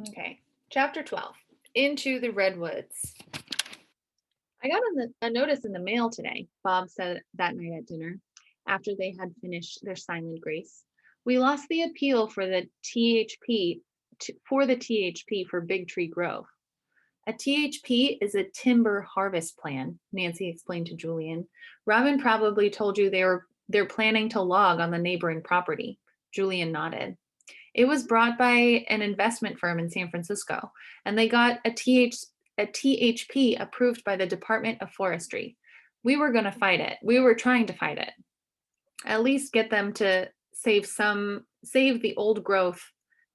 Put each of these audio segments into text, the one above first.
Okay. Chapter 12. Into the Redwoods. I got a notice in the mail today, Bob said that night at dinner, after they had finished their silent grace. We lost the appeal for the THP for Big Tree Grove. A THP is a timber harvest plan, Nancy explained to Julian. Robin probably told you they're planning to log on the neighboring property. Julian nodded. It was brought by an investment firm in San Francisco, and they got a THP approved by the Department of Forestry. We were going to fight it. We were trying to fight it. At least get them to save the old growth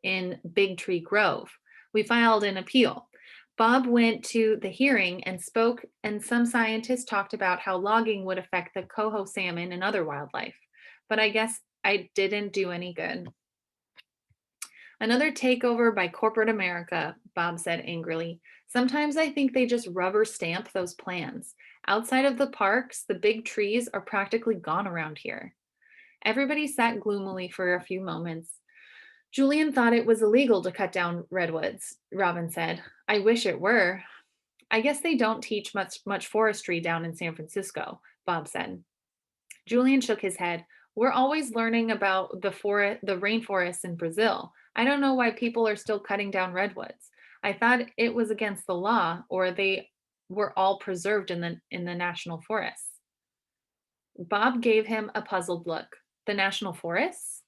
in Big Tree Grove. We filed an appeal. Bob went to the hearing and spoke, and some scientists talked about how logging would affect the coho salmon and other wildlife. But I guess I didn't do any good. Another takeover by corporate America, Bob said angrily. Sometimes I think they just rubber stamp those plans. Outside of the parks, the big trees are practically gone around here. Everybody sat gloomily for a few moments. Julian thought it was illegal to cut down redwoods, Robin said. I wish it were. I guess they don't teach much forestry down in San Francisco, Bob said. Julian shook his head. We're always learning about the rainforests in Brazil. I don't know why people are still cutting down redwoods. I thought it was against the law, or they were all preserved in the national forests. Bob gave him a puzzled look. The national forests?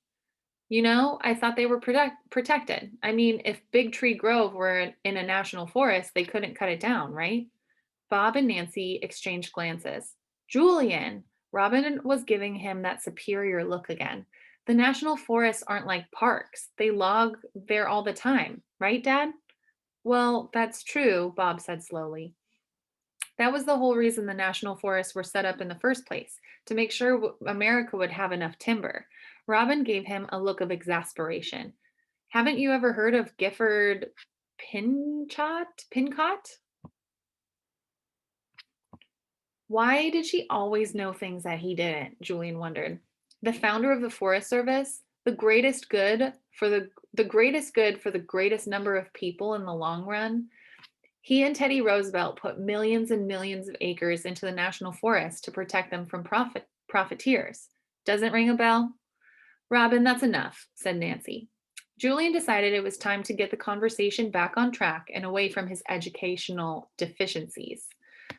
I thought they were protected. I mean, if Big Tree Grove were in a national forest, they couldn't cut it down, right? Bob and Nancy exchanged glances. Julian! Robin was giving him that superior look again. The national forests aren't like parks. They log there all the time, right, Dad? Well, that's true, Bob said slowly. That was the whole reason the national forests were set up in the first place, to make sure America would have enough timber. Robin gave him a look of exasperation. Haven't you ever heard of Gifford Pincott? Why did she always know things that he didn't? Julian wondered. The founder of the Forest Service, the greatest good for the greatest number of people in the long run. He and Teddy Roosevelt put millions and millions of acres into the national forest to protect them from profiteers. Doesn't ring a bell? Robin, that's enough, said Nancy. Julian decided it was time to get the conversation back on track and away from his educational deficiencies.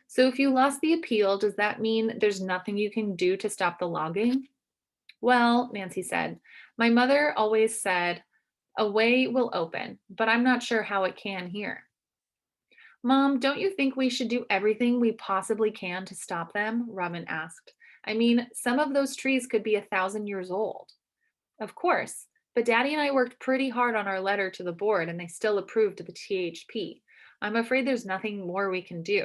So if you lost the appeal, does that mean there's nothing you can do to stop the logging? Well, Nancy said, my mother always said, a way will open, but I'm not sure how it can here. Mom, don't you think we should do everything we possibly can to stop them? Robin asked. I mean, some of those trees could be 1,000 years old. Of course, but Daddy and I worked pretty hard on our letter to the board and they still approved the THP. I'm afraid there's nothing more we can do.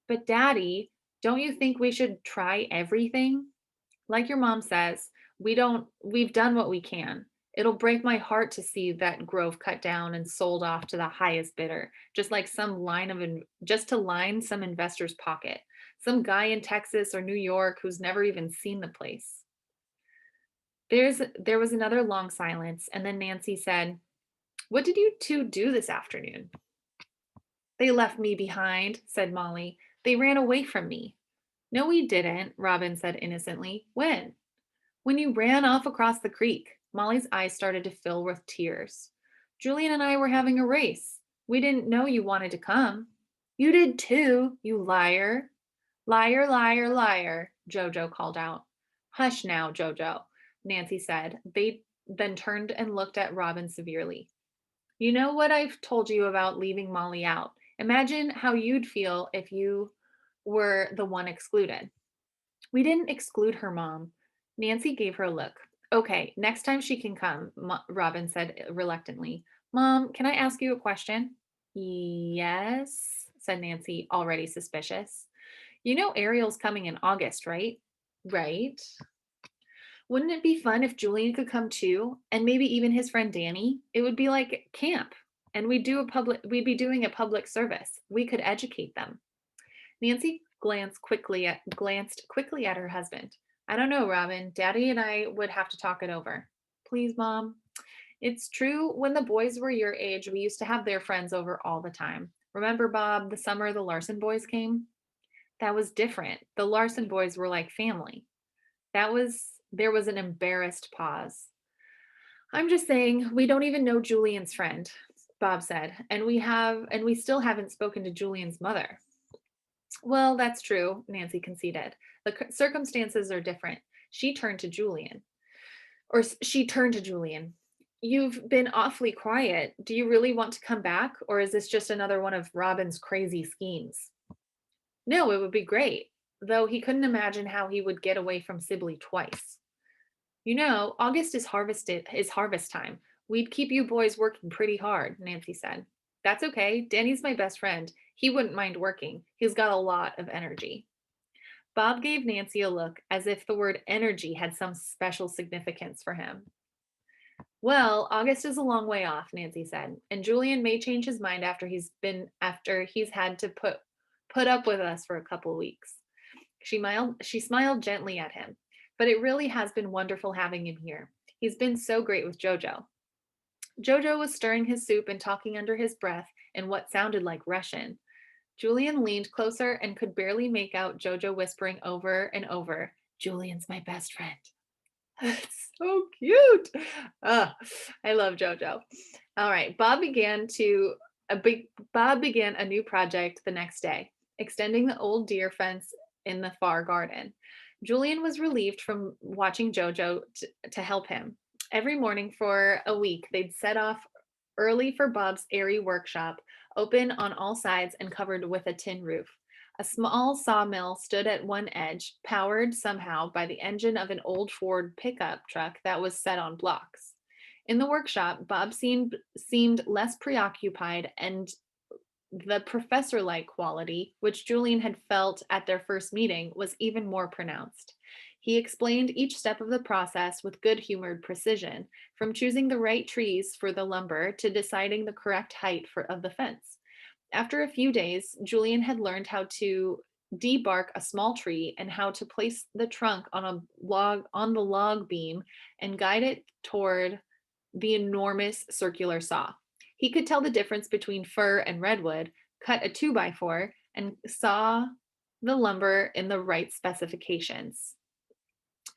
But Daddy, don't you think we should try everything? Like your mom says, we've done what we can. It'll break my heart to see that grove cut down and sold off to the highest bidder, just to line some investor's pocket. Some guy in Texas or New York who's never even seen the place. There was another long silence, and then Nancy said, what did you two do this afternoon? They left me behind, said Molly. They ran away from me. No, we didn't, Robin said innocently. When? When you ran off across the creek. Molly's eyes started to fill with tears. Julian and I were having a race. We didn't know you wanted to come. You did too, you liar. Liar, liar, liar, Jojo called out. Hush now, Jojo, Nancy said. They then turned and looked at Robin severely. You know what I've told you about leaving Molly out. Imagine how you'd feel if you were the one excluded. We didn't exclude her, Mom. Nancy gave her a look. Okay, next time she can come, Robin said reluctantly. Mom, can I ask you a question? Yes, said Nancy, already suspicious. You know Ariel's coming in August, right? Right. Wouldn't it be fun if Julian could come too? And maybe even his friend Danny? It would be like camp. And we'd be doing a public service. We could educate them. Nancy glanced quickly at her husband. I don't know, Robin. Daddy and I would have to talk it over. Please, Mom. It's true. When the boys were your age, we used to have their friends over all the time. Remember, Bob, the summer the Larson boys came? That was different. The Larson boys were like family. There was an embarrassed pause. I'm just saying, we don't even know Julian's friend, Bob said, and we still haven't spoken to Julian's mother. Well, that's true, Nancy conceded. The circumstances are different. She turned to Julian. You've been awfully quiet. Do you really want to come back, or is this just another one of Robin's crazy schemes? No, it would be great, though he couldn't imagine how he would get away from Sibley twice. You know, August is harvest time. We'd keep you boys working pretty hard, Nancy said. That's okay. Danny's my best friend. He wouldn't mind working. He's got a lot of energy. Bob gave Nancy a look as if the word energy had some special significance for him. Well, August is a long way off, Nancy said, and Julian may change his mind after he's had to put up with us for a couple weeks. She smiled gently at him. But it really has been wonderful having him here. He's been so great with Jojo. Jojo was stirring his soup and talking under his breath in what sounded like Russian. Julian leaned closer and could barely make out Jojo whispering over and over, Julian's my best friend. It's so cute. I love Jojo. All right, Bob began a new project the next day, extending the old deer fence in the far garden. Julian was relieved from watching Jojo to help him. Every morning for a week, they'd set off early for Bob's airy workshop, open on all sides and covered with a tin roof. A small sawmill stood at one edge, powered somehow by the engine of an old Ford pickup truck that was set on blocks. In the workshop, Bob seemed less preoccupied, and the professor like quality, which Julian had felt at their first meeting, was even more pronounced. He explained each step of the process with good humored precision, from choosing the right trees for the lumber to deciding the correct height of the fence. After a few days, Julian had learned how to debark a small tree and how to place the trunk on the log beam and guide it toward the enormous circular saw. He could tell the difference between fir and redwood, cut a 2x4, and saw the lumber in the right specifications.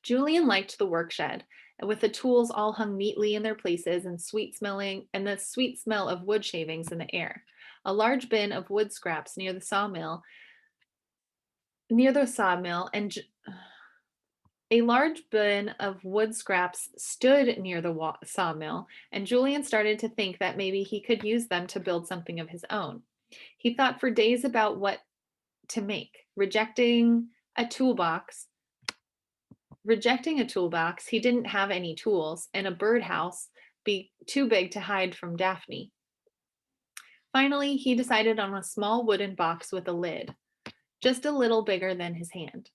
Julian liked the work shed, with the tools all hung neatly in their places and the sweet smell of wood shavings in the air. A large bin of wood scraps near the sawmill, and a large bin of wood scraps stood near the sawmill, and Julian started to think that maybe he could use them to build something of his own. He thought for days about what to make, rejecting a toolbox. He didn't have any tools, and a birdhouse be too big to hide from Daphne. Finally, he decided on a small wooden box with a lid, just a little bigger than his hand.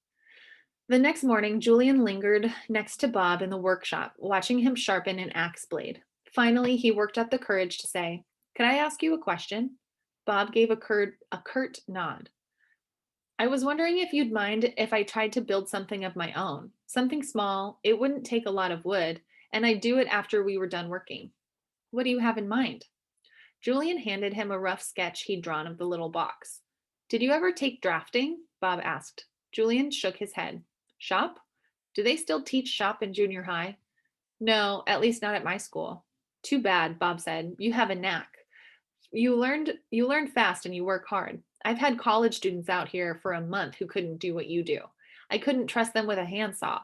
The next morning, Julian lingered next to Bob in the workshop, watching him sharpen an axe blade. Finally, he worked up the courage to say, "Could I ask you a question?" Bob gave a curt nod. "I was wondering if you'd mind if I tried to build something of my own. Something small, it wouldn't take a lot of wood, and I'd do it after we were done working." "What do you have in mind?" Julian handed him a rough sketch he'd drawn of the little box. "Did you ever take drafting?" Bob asked. Julian shook his head. "Shop? Do they still teach shop in junior high?" "No, at least not at my school." "Too bad," Bob said. "You have a knack. You learn fast and you work hard. I've had college students out here for a month who couldn't do what you do. I couldn't trust them with a handsaw."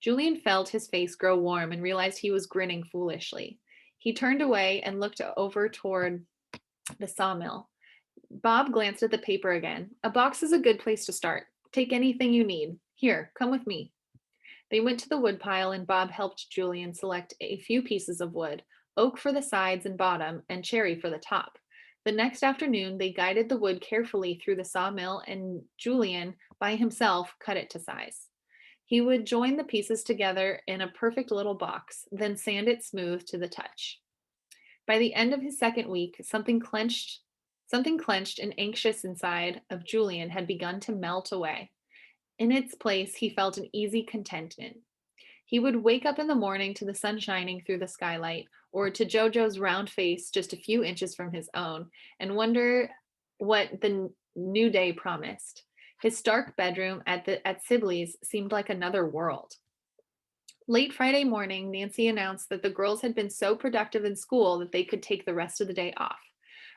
Julian felt his face grow warm and realized he was grinning foolishly. He turned away and looked over toward the sawmill. Bob glanced at the paper again. "A box is a good place to start. Take anything you need. Here, come with me." They went to the woodpile and Bob helped Julian select a few pieces of wood, oak for the sides and bottom, and cherry for the top. The next afternoon, they guided the wood carefully through the sawmill, and Julian, by himself, cut it to size. He would join the pieces together in a perfect little box, then sand it smooth to the touch. By the end of his second week, something clenched and anxious inside of Julian had begun to melt away. In its place, he felt an easy contentment. He would wake up in the morning to the sun shining through the skylight, or to Jojo's round face just a few inches from his own, and wonder what the new day promised. His stark bedroom at Sibley's seemed like another world. Late Friday morning, Nancy announced that the girls had been so productive in school that they could take the rest of the day off.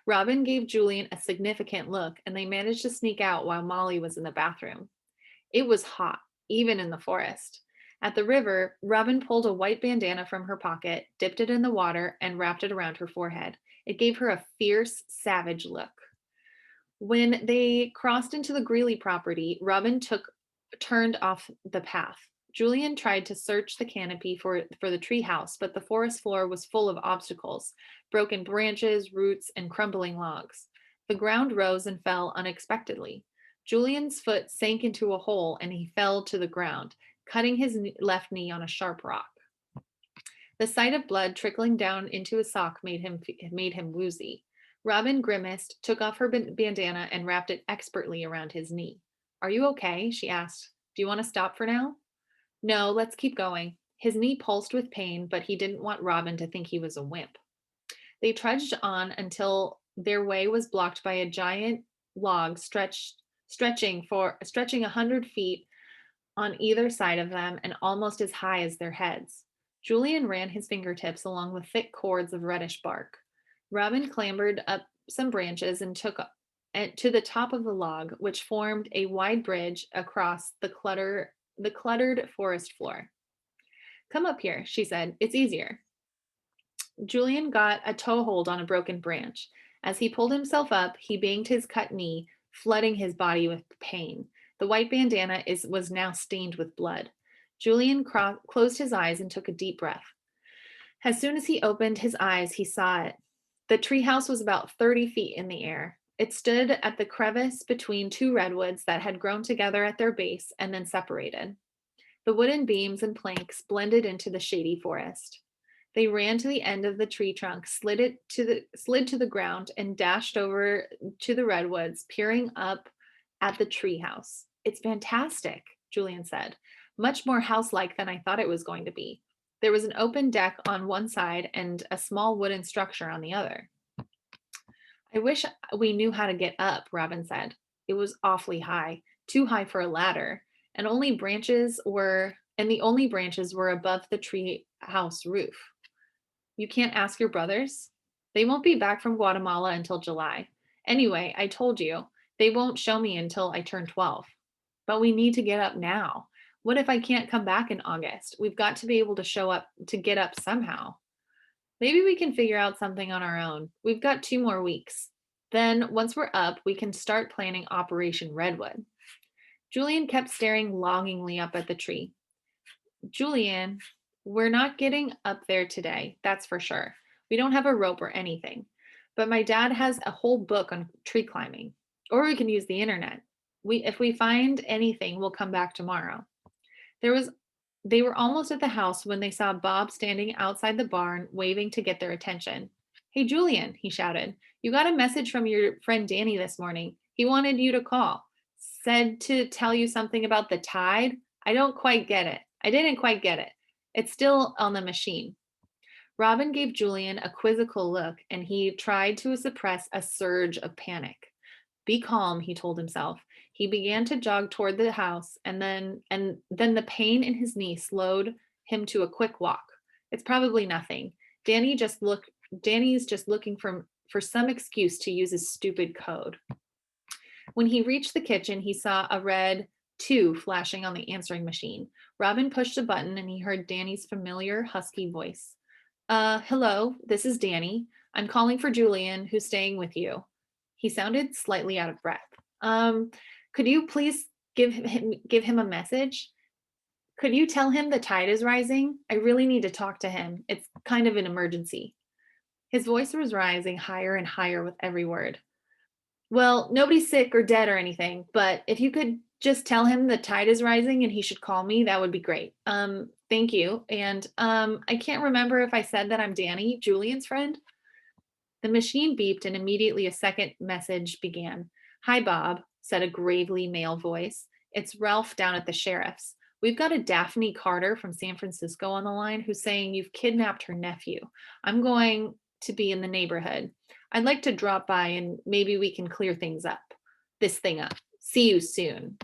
Robin gave Julian a significant look, and they managed to sneak out while Molly was in the bathroom. It was hot, even in the forest. At the river, Robin pulled a white bandana from her pocket, dipped it in the water, and wrapped it around her forehead. It gave her a fierce, savage look. When they crossed into the Greeley property, Robin turned off the path. Julian tried to search the canopy for the treehouse, but the forest floor was full of obstacles, broken branches, roots, and crumbling logs. The ground rose and fell unexpectedly. Julian's foot sank into a hole and he fell to the ground, cutting his left knee on a sharp rock. The sight of blood trickling down into his sock made him woozy. Robin grimaced, took off her bandana, and wrapped it expertly around his knee. Are you okay? She asked. Do you want to stop for now? No, let's keep going. His knee pulsed with pain, but he didn't want Robin to think he was a wimp. They trudged on until their way was blocked by a giant log stretching 100 feet on either side of them and almost as high as their heads. Julian ran his fingertips along the thick cords of reddish bark. Robin clambered up some branches and took to the top of the log, which formed a wide bridge across the cluttered forest floor. Come up here, she said. It's easier. Julian got a toehold on a broken branch. As he pulled himself up, he banged his cut knee, flooding his body with pain. The white bandana was now stained with blood. Julian closed his eyes and took a deep breath. As soon as he opened his eyes, he saw it. The treehouse was about 30 feet in the air. It stood at the crevice between two redwoods that had grown together at their base and then separated. The wooden beams and planks blended into the shady forest. They ran to the end of the tree trunk, slid to the ground, and dashed over to the redwoods, peering up at the treehouse. It's fantastic, Julian said. Much more house-like than I thought it was going to be. There was an open deck on one side and a small wooden structure on the other. I wish we knew how to get up, Robin said. It was awfully high, too high for a ladder, and the only branches were above the tree house roof. You can't ask your brothers? They won't be back from Guatemala until July. Anyway, I told you, they won't show me until I turn 12. But we need to get up now. What if I can't come back in August? We've got to be able to get up somehow. Maybe we can figure out something on our own. We've got 2 more weeks. Then, once we're up, we can start planning Operation Redwood. Julian kept staring longingly up at the tree. Julian, we're not getting up there today, that's for sure. We don't have a rope or anything. But my dad has a whole book on tree climbing. Or we can use the internet. If we find anything, we'll come back tomorrow. They were almost at the house when they saw Bob standing outside the barn, waving to get their attention. Hey, Julian, he shouted. You got a message from your friend Danny this morning. He wanted you to call. Said to tell you something about the tide. I didn't quite get it. It's still on the machine. Robin gave Julian a quizzical look, and he tried to suppress a surge of panic. Be calm, he told himself. He began to jog toward the house, and then the pain in his knee slowed him to a quick walk. It's probably nothing. Danny's just looking for some excuse to use his stupid code. When he reached the kitchen, he saw a red 2 flashing on the answering machine. Robin pushed a button and he heard Danny's familiar, husky voice. Hello, this is Danny. I'm calling for Julian, who's staying with you. He sounded slightly out of breath. Could you please give him a message? Could you tell him the tide is rising? I really need to talk to him. It's kind of an emergency. His voice was rising higher and higher with every word. Well, nobody's sick or dead or anything, but if you could just tell him the tide is rising and he should call me, that would be great. Thank you. And I can't remember if I said that I'm Danny, Julian's friend. The machine beeped and immediately a second message began. Hi, Bob, said a gravely male voice. It's Ralph down at the sheriff's. We've got a Daphne Carter from San Francisco on the line who's saying you've kidnapped her nephew. I'm going to be in the neighborhood. I'd like to drop by and maybe we can clear this thing up. See you soon.